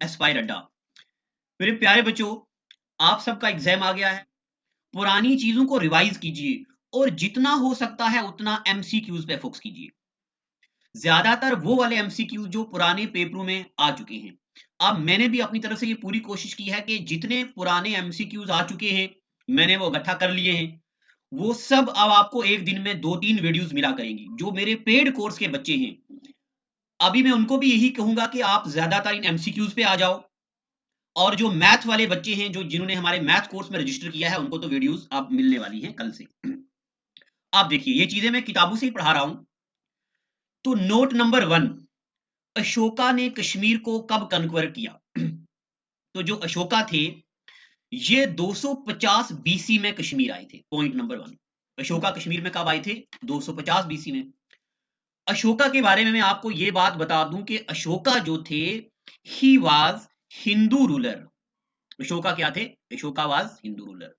Aspire अड्डा। मेरे प्यारे बच्चों, आप सबका एग्जाम आ गया है। पुरानी चीजों को रिवाइज कीजिए और जितना हो सकता है उतना एमसीक्यूज पे फोकस कीजिए। ज्यादातर वो वाले एमसीक्यूज जो पुराने पेपरों में आ चुके हैं। अब मैंने भी अपनी तरफ से ये पूरी कोशिश की है कि जितने पुराने एमसीक्यूज आ चुके हैं मैंने वो इकट्ठा कर लिए हैं। वो सब अब आपको एक दिन में 2-3 वीडियोस मिला करेंगी। जो मेरे पेड कोर्स के बच्चे हैं, अभी मैं उनको भी यही कहूंगा कि आप ज्यादातर इन एमसीक्यूज पे आ जाओ। और जो मैथ वाले बच्चे हैं, जो जिन्होंने हमारे मैथ कोर्स में रजिस्टर किया है, उनको तो वीडियोस आप मिलने वाली हैं कल से। आप देखिए, ये चीजें मैं किताबों से ही पढ़ा रहा हूं। तो नोट नंबर 1, अशोका ने कश्मीर को कब कन्क्वर किया? तो जो अशोका थे, ये 250 बीसी में कश्मीर आए थे। पॉइंट नंबर 1, अशोका कश्मीर में कब आए थे? 250 बीसी में। अशोका के बारे में मैं आपको ये बात बता दूं कि अशोका जो थे, he was Hindu ruler. Ashoka क्या थे? Ashoka was Hindu ruler.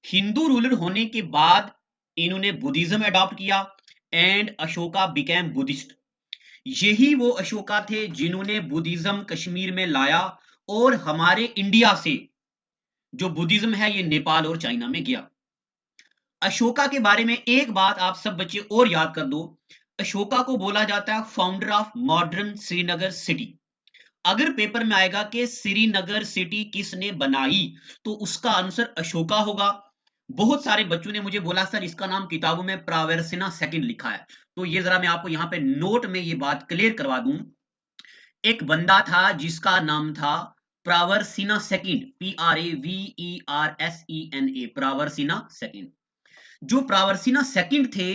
Hindu ruler होने के बाद इन्होंने बुद्धिज्म अडॉप्ट किया एंड अशोका बिकेम बुद्धिस्ट। यही वो अशोका थे जिन्होंने बुद्धिज्म कश्मीर में लाया और हमारे इंडिया से जो बुद्धिज्म है ये नेपाल और चाइना में गया। अशोका के बारे में एक बात आप सब बच्चे और याद कर दो, अशोका को बोला जाता है founder of modern Srinagar city. अगर पेपर में आएगा कि श्रीनगर सिटी किसने बनाई, तो उसका आंसर अशोका होगा। बहुत सारे बच्चों ने मुझे बोला सर इसका नाम किताबों में प्रावरसिना सेकंड लिखा है। तो ये जरा मैं आपको यहाँ पे नोट में ये बात क्लियर करवा दूं। एक बंदा था जिसका नाम था प्रावरसिना सेकंड, PRAVERSENA, प्रावरसिना सेकंड। जो प्रावरसिना सेकंड थे,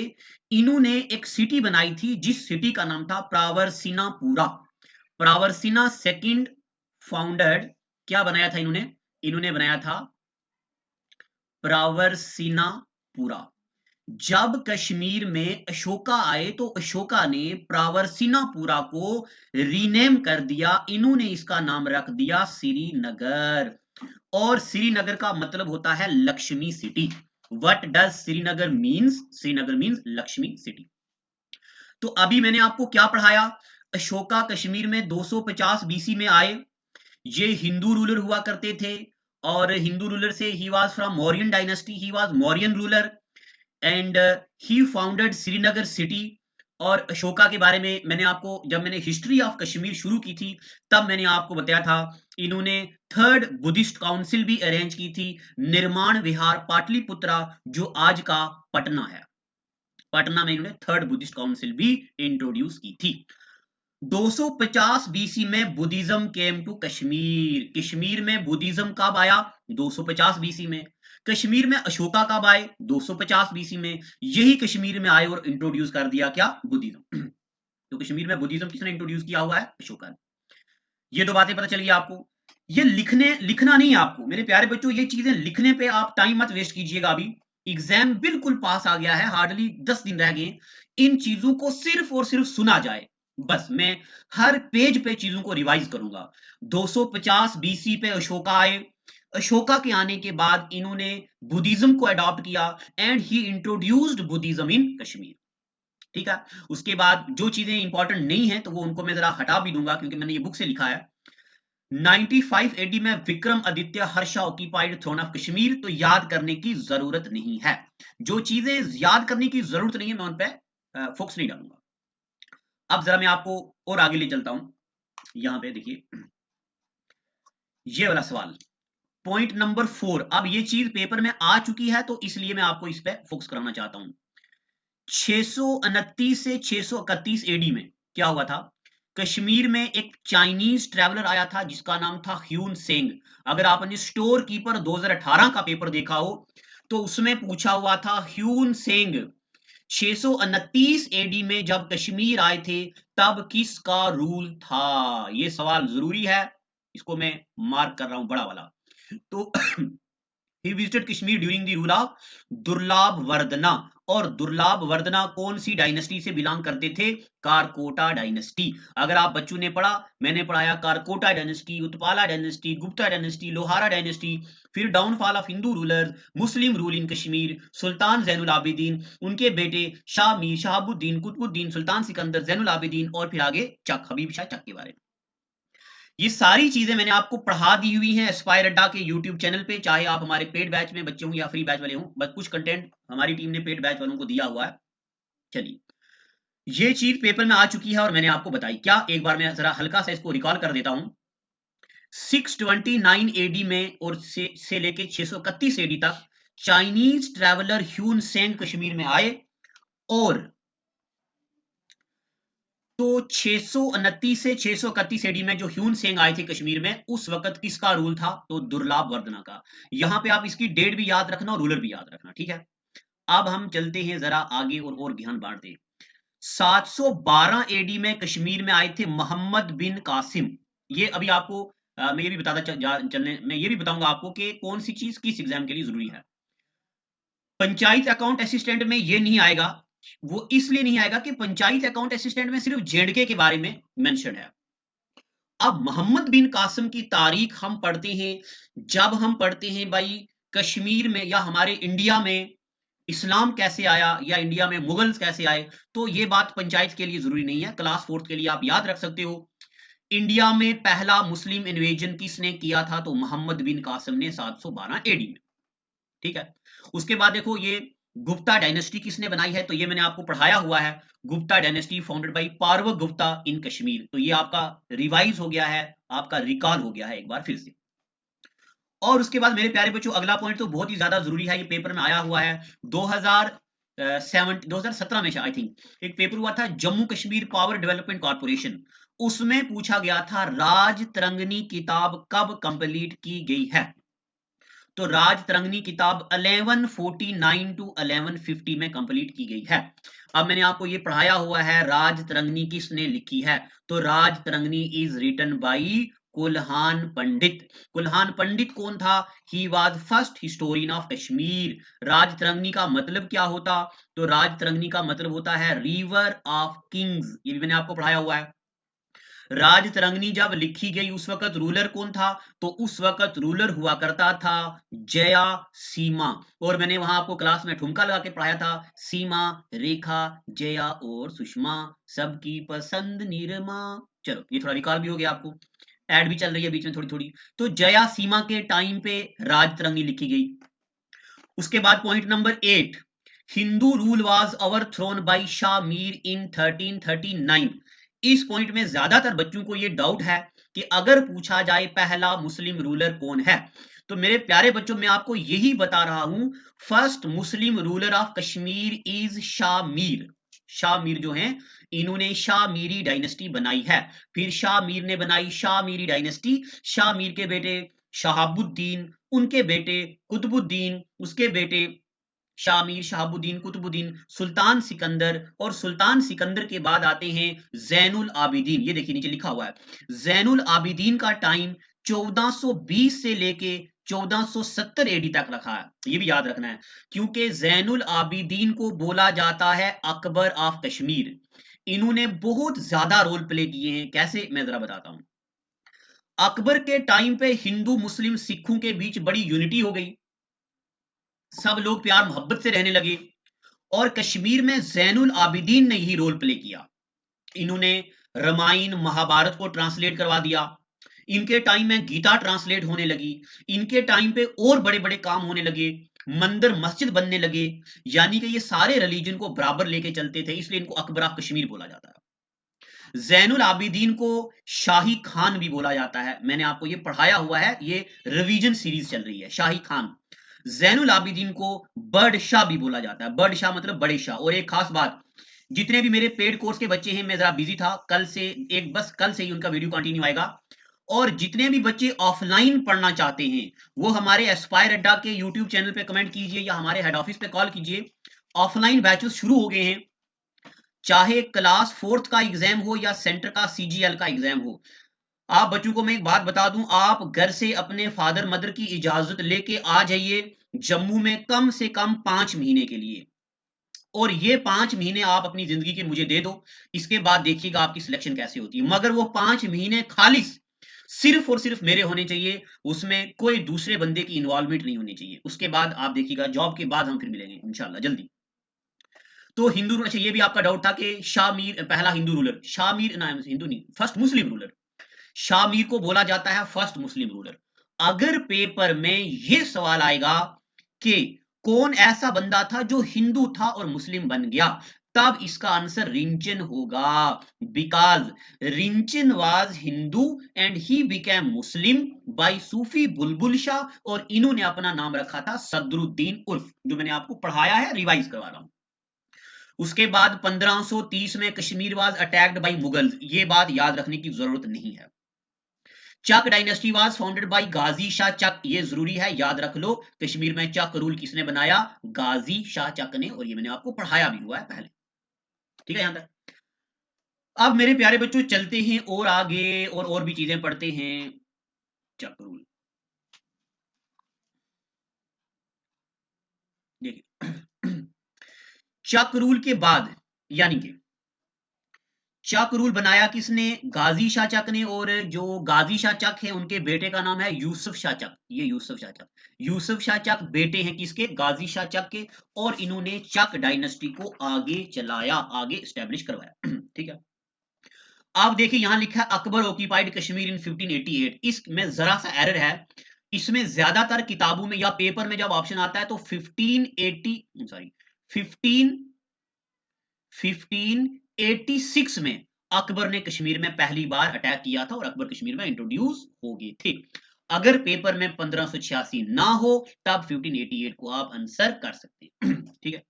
इन्होंने एक सिटी बनाई थी जिस सिटी का नाम था प्रावरसिनापुरा। प्रावरसिना सेकंड फाउंडर, क्या बनाया था इन्होंने? इन्होंने बनाया था प्रावरसिनापुरा। जब कश्मीर में अशोका आए तो अशोका ने प्रावरसिनापुरा को रीनेम कर दिया। इन्होंने इसका नाम रख दिया श्रीनगर। और श्रीनगर का मतलब होता है Lakshmi city. What does Srinagar means? Srinagar means Lakshmi city. तो अभी मैंने आपको क्या पढ़ाया? अशोका कश्मीर में 250 बीसी में आए। ये हिंदू रूलर हुआ करते थे और हिंदू रूलर से he was from Mauryan dynasty, he was Mauryan ruler and he founded Srinagar city. और अशोका के बारे में मैंने आपको, जब मैंने हिस्ट्री ऑफ कश्मीर शुरू की थी, तब मैंने आपको बताया था इन्होंने थर्ड बुद्धिस्ट काउंसिल भी अरेंज की थी, निर्माण विहार पाटलिपुत्रा, जो आज का पटना है। पटना में इन्होंने थर्ड बुद्धिस्ट काउंसिल भी इंट्रोड्यूस की थी। 250 बीसी में Buddhism came to Kashmir. Kashmir में बुद्धिज्म कब आया? 250 बीसी में। कश्मीर में अशोका कब आए? 250 बीसी में। यही कश्मीर में आए और इंट्रोड्यूस कर दिया क्या? बुद्धिज्म। तो कश्मीर में बुद्धिज्म किसने इंट्रोड्यूस किया हुआ है? अशोका ने। ये दो बातें पता चली आपको। ये लिखना नहीं है आपको मेरे प्यारे बच्चों, ये चीजें लिखने पे आप टाइम मत वेस्ट कीजिएगा। अभी एग्जाम बिल्कुल पास आ गया है, हार्डली 10 दिन रह गए। इन चीजों को सिर्फ और सिर्फ सुना जाए, बस। मैं हर पेज पे चीजों को रिवाइज करूंगा। 250 बीसी पे अशोका आए। अशोका के आने के बाद इन्होंने बुद्धिज्म को अडॉप्ट किया एंड ही इंट्रोड्यूस्ड बुद्धिज्म इन कश्मीर। ठीक है। उसके बाद जो चीजें इंपॉर्टेंट नहीं है तो वो उनको मैं जरा हटा भी दूंगा, क्योंकि मैंने ये बुक से लिखा है। 95 एडी में Vikram Aditya Harsha occupied throne of Kashmir. तो याद करने की जरूरत नहीं है। जो चीजें याद करने की जरूरत नहीं है मैं उन पर फोकस नहीं डालूंगा। अब जरा मैं आपको और आगे ले चलता हूं। यहां पे देखिए ये वाला सवाल, पॉइंट नंबर 4। अब ये चीज पेपर में आ चुकी है तो इसलिए मैं आपको इस पर फोकस कराना चाहता हूं। 629 से 631 एडी में क्या हुआ था? कश्मीर में एक चाइनीज ट्रैवलर आया था जिसका नाम था ह्यून सेंग। अगर आपने स्टोर कीपर 2018 का पेपर देखा हो तो उसमें पूछा हुआ था ह्यून सेंग 629 एडी में जब कश्मीर आए थे तब किसका रूल था? यह सवाल जरूरी है, इसको मैं मार्क कर रहा हूं बड़ा वाला। तो He visited Kashmir during the rule of दुर्लाभ Vardhana. और दुर्लाभ वर्धना कौन सी डायनेस्टी से बिलोंग करते थे? कारकोटा डायनेस्टी। अगर आप बच्चों ने पढ़ा, मैंने पढ़ाया Karkota dynasty, Utpala dynasty, Gupta dynasty, Lohara dynasty, फिर downfall of Hindu ruler, Muslim rule in Kashmir, सुल्तान जैनुल आबिदीन, उनके बेटे शाह मीर, शहाबुद्दीन, कुतुबुद्दीन, सुल्तान सिकंदर, जैनुल आबिदीन, और फिर आगे चक, हबीब शाह चक के बारे में। ये सारी चीजें मैंने आपको पढ़ा दी हुई हैं एस्पायर अड्डा के यूट्यूब चैनल पे, चाहे आप हमारे पेड बैच में बच्चे हों या फ्री बैच वाले हों, बस कुछ कंटेंट हमारी टीम ने पेड बैच वालों को दिया हुआ है। चलिए, ये चीज पेपर में आ चुकी है और मैंने आपको बताई क्या, एक बार मैं जरा हल्का सा इसको रिकॉल कर देता हूं। 629 एडी में और से लेके 631 एडी तक Chinese traveller Hyun Seng Kashmir में आए, और तो 629 से 631 एडी में जो ह्यून सेंग आए थे कश्मीर में, उस वक्त किसका रूल था? तो दुर्लभ वर्धना का। यहां पे आप इसकी डेट भी याद रखना और रूलर भी याद रखना, ठीक है। अब हम चलते हैं जरा आगे और ज्ञान बांटते। 712 एडी में कश्मीर में आए थे मोहम्मद बिन कासिम। ये अभी आपको मैं ये भी बताता चलने मैं ये भी बताऊंगा आपको कि कौन सी चीज किस एग्जाम के लिए जरूरी है। पंचायत अकाउंट असिस्टेंट में ये नहीं आएगा, वो इसलिए नहीं आएगा कि पंचायत अकाउंट असिस्टेंट में सिर्फ जेडके के बारे में मेंशन है। अब मोहम्मद बिन कासिम की तारीख हम पढ़ते हैं, जब हम पढ़ते हैं भाई कश्मीर में या हमारे इंडिया में इस्लाम कैसे आया या इंडिया में मुगल्स कैसे आए, तो ये बात पंचायत के लिए जरूरी नहीं है, क्लास 4th के लिए आप याद रख सकते हो। इंडिया में पहला मुस्लिम इन्वेजन किसने किया था? तो मोहम्मद बिन कासिम ने 712 एडी में, ठीक है। उसके बाद देखो ये गुप्ता डायनेस्टी किसने बनाई है? तो ये मैंने आपको पढ़ाया हुआ है, Gupta dynasty founded by Parva Gupta in Kashmir. तो ये आपका रिवाइज हो गया है, आपका रिकॉल हो गया है एक बार फिर से। और उसके बाद मेरे प्यारे बच्चों अगला पॉइंट तो बहुत ही ज्यादा जरूरी है, ये पेपर में आया हुआ है 2017 में आई थिंक एक पेपर हुआ था Jammu Kashmir power development corporation, उसमें पूछा गया था राज तरंगनी किताब कब कंप्लीट की गई है? तो राज तरंगनी किताब 1149 टू 1150 में कंप्लीट की गई है। अब मैंने आपको ये पढ़ाया हुआ है राज तरंगनी किसने लिखी है? तो Rajatarangini is written by Kalhana Pandit. Kalhana Pandit कौन था? He was first historian of Kashmir. Rajatarangini का मतलब क्या होता? तो राज तरंगनी का मतलब होता है रिवर ऑफ किंग्स, ये भी मैंने आपको पढ़ाया हुआ है। राज तरंगनी जब लिखी गई उस वक्त रूलर कौन था? तो उस वक्त रूलर हुआ करता था जया सीमा, और मैंने वहां आपको क्लास में ठुमका लगा के पढ़ाया था, सीमा, रेखा, जया और सुषमा, सबकी पसंद निरमा। चलो ये थोड़ा रिकॉल भी हो गया आपको, एड भी चल रही है बीच में थोड़ी थोड़ी। तो जया सीमा के टाइम पे राज तरंगनी लिखी गई। उसके बाद point number 8, Hindu rule was overthrown by Shah Mir in 1339। इस पॉइंट में ज्यादातर बच्चों को ये डाउट है कि अगर पूछा जाए पहला मुस्लिम रूलर कौन है, तो मेरे प्यारे बच्चों मैं आपको यही बता रहा हूं, first Muslim ruler of Kashmir is Shah Mir. Shah Mir जो हैं इन्होंने शाह मीरी डायनेस्टी बनाई है। फिर शाह मीर ने बनाई शाह मीरी डायनेस्टी, शाह मीर के बेटे शहाबुद्दीन, उनके बेटे कुतुबुद्दीन, उसके बेटे शामीर, शहाबुद्दीन, कुतुबुद्दीन, सुल्तान सिकंदर, और सुल्तान सिकंदर के बाद आते हैं जैनुल आबिदीन। ये देखिए नीचे लिखा हुआ है जैनुल आबिदीन का टाइम 1420 से लेके 1470 एडी तक रखा है, ये भी याद रखना है, क्योंकि जैनुल आबिदीन को बोला जाता है अकबर ऑफ कश्मीर। इन्होंने बहुत ज्यादा रोल प्ले किए हैं, कैसे मैं जरा बताता हूं। अकबर के टाइम पे हिंदू मुस्लिम सिखों के बीच बड़ी यूनिटी हो गई, सब लोग प्यार मोहब्बत से रहने लगे, और कश्मीर में जैनुल आबिदीन ने ही रोल प्ले किया। इन्होंने रामायण महाभारत को ट्रांसलेट करवा दिया, इनके टाइम में गीता ट्रांसलेट होने लगी, इनके टाइम पे और बड़े बड़े काम होने लगे, मंदिर मस्जिद बनने लगे, यानी कि ये सारे रिलीजन को बराबर लेके चलते थे, इसलिए इनको अकबर ऑफ कश्मीर बोला जाता है। जैनुल आबिदीन को शाही खान भी बोला जाता है, मैंने आपको ये पढ़ाया हुआ है, ये रिवीजन सीरीज चल रही है शाही खान। जैनुल आबिदीन को बर्ड शाह भी बोला जाता है, बर्ड शाह मतलब बड़े शाह। और एक खास बात, जितने भी मेरे पेड कोर्स के बच्चे हैं, मैं जरा बिजी था कल से, एक बस कल से ही उनका वीडियो कंटिन्यू आएगा, और जितने भी बच्चे ऑफलाइन पढ़ना चाहते हैं वो हमारे एस्पायर अड्डा के यूट्यूब चैनल पे कमेंट कीजिए या हमारे हेड ऑफिस पे कॉल कीजिए। ऑफलाइन बैचेस शुरू हो गए हैं, चाहे क्लास 4th का एग्जाम हो या सेंटर का सीजीएल का एग्जाम हो। आप बच्चों को मैं एक बात बता दूं, आप घर से अपने फादर मदर की इजाजत लेके आ जाइए जम्मू में कम से कम 5 महीने के लिए, और ये 5 महीने आप अपनी जिंदगी के मुझे दे दो, इसके बाद देखिएगा आपकी सिलेक्शन कैसे होती है। मगर वो 5 महीने खालिस सिर्फ और सिर्फ मेरे होने चाहिए, उसमें कोई दूसरे बंदे की इन्वॉल्वमेंट नहीं होनी चाहिए। उसके बाद आप देखिएगा जॉब के बाद हम फिर मिलेंगे इंशाल्लाह जल्दी। तो हिंदू, अच्छा ये भी आपका डाउट था कि शाह मीर पहला हिंदू रूलर, शाह मीर ना हिंदू नहीं, first Muslim ruler. Shah Mir को बोला जाता है फर्स्ट मुस्लिम रूलर। अगर पेपर में यह सवाल आएगा कि कौन ऐसा बंदा था जो हिंदू था और मुस्लिम बन गया, तब इसका आंसर रिंचन होगा, because Rinchan was Hindu and he became Muslim by Sufi Bulbul Shah, और इन्होंने अपना नाम रखा था सदरुद्दीन उर्फ, जो मैंने आपको पढ़ाया है, रिवाइज करवा रहा हूं। उसके बाद 1530 में Kashmir was attacked by Mughal, ये बात याद रखने की जरूरत नहीं है। चक डायनेस्टी वाज फाउंडेड बाय गाजी शाह चक, ये जरूरी है, याद रख लो। कश्मीर में चक रूल किसने बनाया? गाजी शाह चक ने, और ये मैंने आपको पढ़ाया भी हुआ है पहले, ठीक है यहां तक। अब मेरे प्यारे बच्चों चलते हैं और आगे, और भी चीजें पढ़ते हैं। चक रूल देखिए चक रूल के बाद, यानी कि चक रूल बनाया किसने? गाजी शाह चक ने, और जो गाजी शाह चक है उनके बेटे का नाम है यूसुफ शाह चक। ये यूसुफ शाह चक, यूसुफ शाह चक बेटे हैं किसके? गाजी शाह चक के, और इन्होंने चक डायनेस्टी को आगे चलाया, आगे स्टैब्लिश करवाया ठीक है। आप देखिए यहां लिखा है अकबर ऑक्यूपाइड कश्मीर इन 1588, इसमें जरा सा एरर है। इसमें ज्यादातर किताबों में या पेपर में जब ऑप्शन आता है तो 1586 में अकबर ने कश्मीर में पहली बार अटैक किया था और अकबर कश्मीर में इंट्रोड्यूस हो गए थे। अगर पेपर में 1586 ना हो तब 1588 को आप आंसर कर सकते हैं ठीक है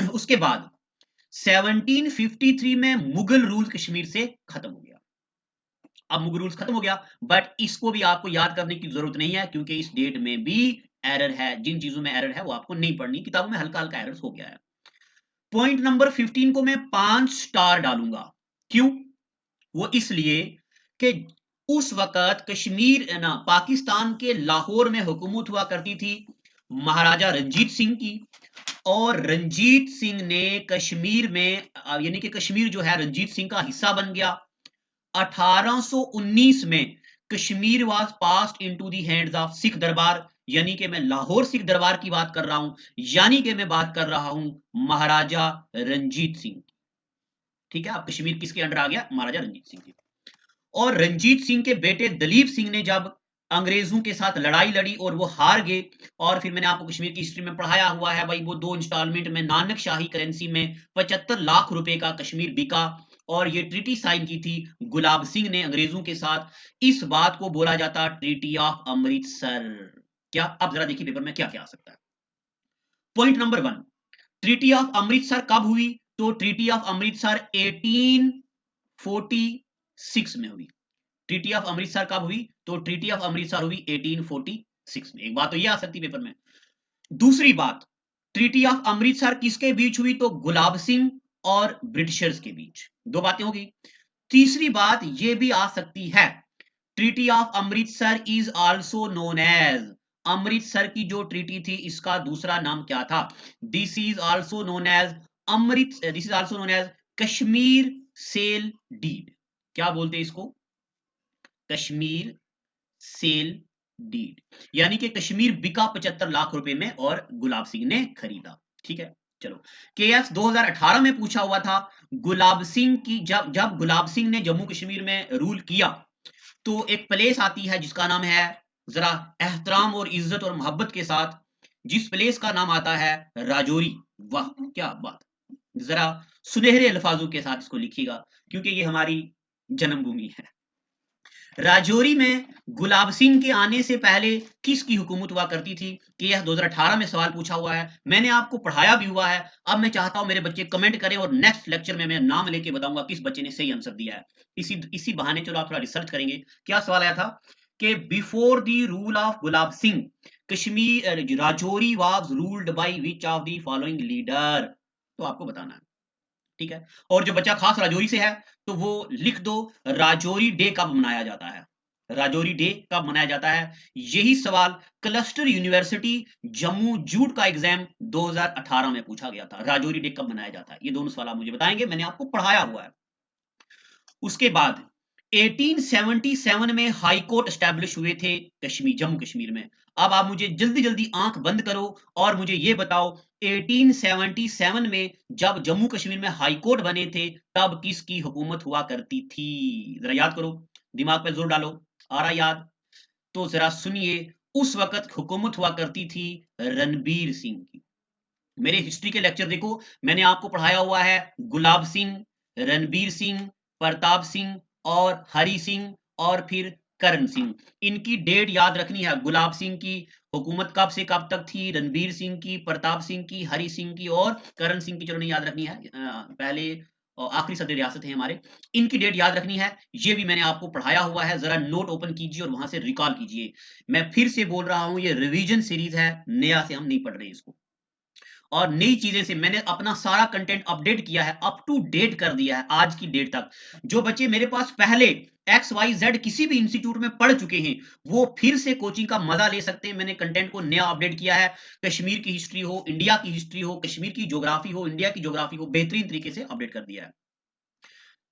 उसके बाद 1753 में मुगल रूल कश्मीर से खत्म हो गया। अब मुगल रूल खत्म हो गया, बट इसको भी आपको याद करने की जरूरत नहीं है, क्योंकि इस डेट में भी एरर है। जिन चीजों में एरर है वो आपको नहीं पढ़नी, किताबों में हल्का हल्का एरर हो गया है। पॉइंट नंबर 15 को मैं 5 स्टार डालूंगा। क्यों? वो इसलिए कि उस वक्त कश्मीर ना पाकिस्तान के लाहौर में हुकूमत हुआ करती थी महाराजा रंजीत सिंह की, और रंजीत सिंह ने कश्मीर में, यानी कि कश्मीर जो है रंजीत सिंह का हिस्सा बन गया। 1819 में Kashmir was passed into the hands of Sikh दरबार, यानी कि मैं लाहौर सिख दरबार की बात कर रहा हूं, यानी कि मैं बात कर रहा हूं महाराजा रंजीत सिंह, ठीक है। अब कश्मीर किसके अंडर आ गया? महाराजा रंजीत सिंह के। और रंजीत सिंह के बेटे दलीप सिंह ने जब अंग्रेजों के साथ लड़ाई लड़ी और वो हार गए, और फिर मैंने आपको कश्मीर की हिस्ट्री में पढ़ाया हुआ है भाई, वो 2 इंस्टॉलमेंट में नानक शाही करेंसी में 75 लाख रुपए का कश्मीर बिका, और ये ट्रीटी साइन की थी गुलाब सिंह ने अंग्रेजों के साथ। इस बात को बोला जाता ट्रीटी ऑफ अमृतसर। क्या? अब जरा देखिए पेपर में क्या क्या आ सकता है। Point number 1, treaty of Amritsar कब हुई? तो ट्रीटी ऑफ अमृतसर 1846 में हुई। ट्रीटी ऑफ अमृतसर कब हुई? तो ट्रीटी ऑफ अमृतसर हुई 1846 में। एक बात तो ये आ सकती पेपर में। दूसरी बात, ट्रीटी ऑफ अमृतसर किसके बीच हुई? तो गुलाब सिंह और ब्रिटिशर्स के बीच। दो बातें होगी। तीसरी बात ये भी आ सकती है, treaty of Amritsar is also known as, Amritsar की जो ट्रीटी थी इसका दूसरा नाम क्या था? This is also known as this is also known as Kashmir sale deed. क्या बोलते हैं इसको? कश्मीर सेल डीड, यानी कि कश्मीर बिका 75 लाख रुपए में और गुलाब सिंह ने खरीदा, ठीक है। चलो, केएस 2018 में पूछा हुआ था गुलाब सिंह की, जब गुलाब सिंह ने जम्मू कश्मीर में रूल किया तो एक प्लेस आती है जिसका नाम है, जरा एहतराम और इज्जत और मोहब्बत के साथ, जिस प्लेस का नाम आता है राजौरी। वाह क्या बात, जरा सुनहरे अल्फाजों के साथ इसको लिखिएगा क्योंकि ये हमारी जन्मभूमि है। राजौरी में गुलाब सिंह के आने से पहले किसकी हुकूमत हुआ करती थी? कि यह 2018 में सवाल पूछा हुआ है, मैंने आपको पढ़ाया भी हुआ है। अब मैं चाहता हूं मेरे बच्चे कमेंट करें और नेक्स्ट लेक्चर में मैं नाम लेके बताऊंगा किस बच्चे ने सही आंसर दिया है। इसी बहाने चलो आप थोड़ा रिसर्च करेंगे। क्या सवाल आया था कि before the rule of Gulab Singh Kashmir Rajouri was ruled by which of the following leader, तो आपको बताना है, ठीक है। और जो बच्चा खास राजौरी से है तो वो लिख दो राजौरी डे कब मनाया जाता है, राजौरी डे कब मनाया जाता है। यही सवाल क्लस्टर यूनिवर्सिटी जम्मू जूट का एग्जाम 2018 में पूछा गया था, राजौरी डे कब मनाया जाता है। ये दोनों सवाल आप मुझे बताएंगे, मैंने आपको पढ़ाया हुआ है। उसके बाद 1877 में हाई कोर्ट एस्टैब्लिश हुए थे कश्मीर, जम्मू कश्मीर में। अब आप मुझे जल्दी जल्दी आंख बंद करो और मुझे ये बताओ 1877 में जब जम्मू कश्मीर में हाई कोर्ट बने थे तब किसकी हुकूमत हुआ करती थी? जरा याद करो, दिमाग पे जोर डालो, आ रहा याद? तो जरा सुनिए, उस वक्त हुकूमत हुआ करती थी रणबीर सिंह की। मेरे हिस्ट्री के लेक्चर देखो, मैंने आपको पढ़ाया हुआ है गुलाब सिंह, रणबीर सिंह, प्रताप सिंह और हरि सिंह और फिर करण सिंह। इनकी डेट याद रखनी है। गुलाब सिंह की हुकूमत कब से कब तक थी, रणबीर सिंह की, प्रताप सिंह की, हरि सिंह की और करण सिंह की चलो नहीं याद रखनी है, पहले और आखिरी सदर रियासत है हमारे, इनकी डेट याद रखनी है। ये भी मैंने आपको पढ़ाया हुआ है, जरा नोट ओपन कीजिए और वहां से रिकॉल कीजिए। मैं फिर से बोल रहा हूं, ये रिवीजन सीरीज है, नया से हम नहीं पढ़ रहे इसको। और नई चीजें से मैंने अपना सारा कंटेंट अपडेट किया है, अप टू डेट कर दिया है आज की डेट तक। जो बच्चे मेरे पास पहले XYZ किसी भी इंस्टीट्यूट में पढ़ चुके हैं वो फिर से कोचिंग का मजा ले सकते हैं। मैंने कंटेंट को नया अपडेट किया है। कश्मीर की हिस्ट्री हो, इंडिया की हिस्ट्री हो, कश्मीर की ज्योग्राफी हो, इंडिया की ज्योग्राफी हो, बेहतरीन तरीके से अपडेट कर दिया है।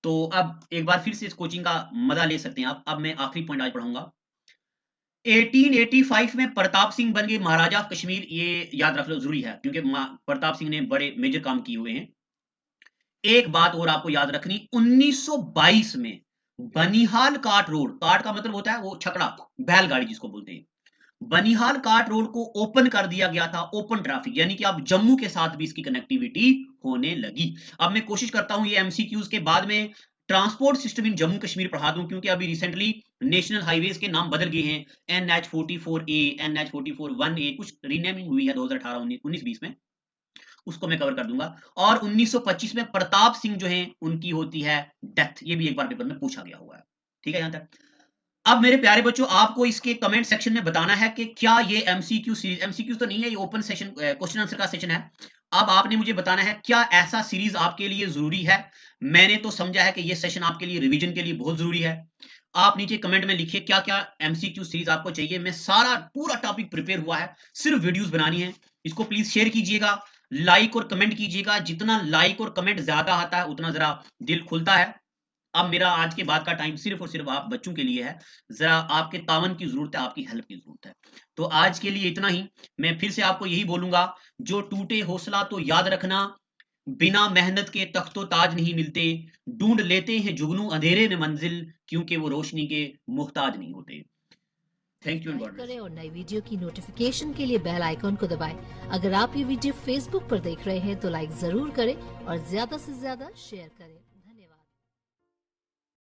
तो अब एक बार फिर से इस कोचिंग का मजा ले सकते हैं आप। अब मैं आखिरी पॉइंट आज पढ़ाऊंगा। 1885 में प्रताप सिंह बन गए महाराजा कश्मीर, ये याद रख लो, जरूरी है क्योंकि प्रताप सिंह ने बड़े मेजर काम किए हुए हैं। एक बात और आपको याद रखनी, 1922 में बनिहाल काट रोड, काट का मतलब होता है वो छकड़ा, बैलगाड़ी जिसको बोलते हैं, बनिहाल काट रोड को ओपन कर दिया गया था, ओपन ट्रैफिक, यानी कि अब जम्मू के साथ भी इसकी कनेक्टिविटी होने लगी। अब मैं कोशिश करता हूं ये एमसीक्यूज के बाद में transport system in Jammu Kashmir पढ़ा दूं, क्योंकि अभी रिसेंटली नेशनल हाईवेज के नाम बदल गए हैं, NH44A, NH44-1A, कुछ रीनेमिंग हुई है 2018-19-20 में, उसको मैं कवर कर दूंगा। और 1925 में प्रताप सिंह जो हैं उनकी होती है डेथ, ये भी एक बार पेपर में पूछा गया हुआ है। ठीक है यहां तक। अब मेरे प्यारे बच्चों, आपको इसके कमेंट सेक्शन में बताना है कि क्या ये एमसीक्यू सीरीज, एमसीक्यू तो नहीं है, ये ओपन सेशन क्वेश्चन आंसर का सेशन है। अब आपने मुझे बताना है क्या ऐसा सीरीज आपके लिए जरूरी है। मैंने तो समझा है कि ये सेशन आपके लिए रिवीजन के लिए बहुत जरूरी है। आप नीचे कमेंट में लिखिए क्या क्या एमसीक्यू सीरीज आपको चाहिए। मैं सारा पूरा टॉपिक प्रिपेयर हुआ है, सिर्फ वीडियोस बनानी है। इसको प्लीज शेयर कीजिएगा, लाइक और कमेंट कीजिएगा। जितना लाइक और कमेंट ज्यादा आता है उतना जरा दिल खुलता है। अब मेरा आज के बाद का टाइम सिर्फ और सिर्फ आप बच्चों के लिए है, जरा आपके तावन की जरूरत है, आपकी हेल्प की जरूरत है। तो आज के लिए इतना ही। मैं फिर से आपको यही बोलूंगा, जो टूटे हौसला तो याद रखना, बिना मेहनत के तख्तो ताज नहीं मिलते, ढूंढ लेते हैं जुगनू अंधेरे में मंजिल, क्योंकि वो रोशनी के मुहताज नहीं होते। Thank you and God bless. करें और नई वीडियो की नोटिफिकेशन के लिए बेल आइकॉन को दबाएं। अगर आप ये वीडियो फेसबुक पर देख रहे हैं तो लाइक जरूर करें और ज्यादा से ज्यादा शेयर करें।